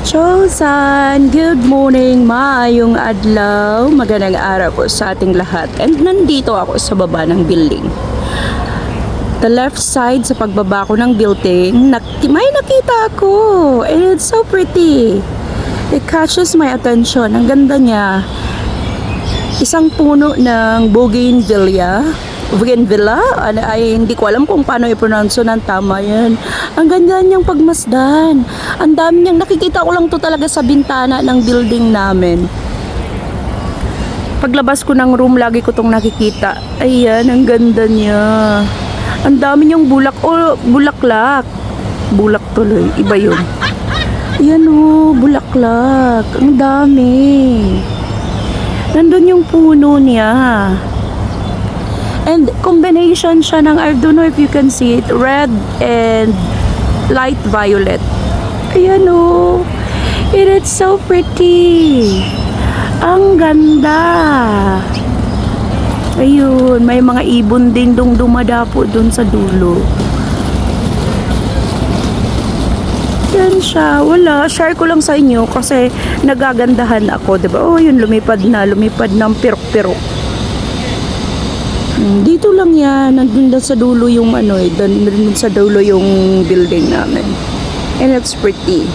Chosan! Good morning, maayong adlaw. Magandang araw po sa ating lahat. And nandito ako sa baba ng building. The left side sa pagbaba ko ng building, may nakita ako. And it's so pretty. It catches my attention. Ang ganda niya. Isang puno ng bougainvillea. Bougainvillea? Ay, hindi ko alam kung paano i-pronounce ng tama yan. Ang ganda niyang pagmasdan. Ang dami niyang nakikita ko lang to talaga sa bintana ng building namin. Paglabas ko ng room, lagi ko tong nakikita. Ayan, ang ganda niya. Ang dami niyang bulaklak. Bulak tuloy, iba yun. Ayan o, bulaklak. Ang dami. Nandun yung puno niya. And combination siya ng, I don't know if you can see it, red and light violet. Ayan o. It's so pretty. Ang ganda. Ayun, may mga ibon din dumadapo dun sa dulo. Yan siya. Wala. Share ko lang sa inyo kasi nagagandahan ako. Diba? Oh, yun, lumipad ng pirok-pirok. Dito lang yan. Nandun sa dulo yung dun sa dulo yung building namin. And it's pretty.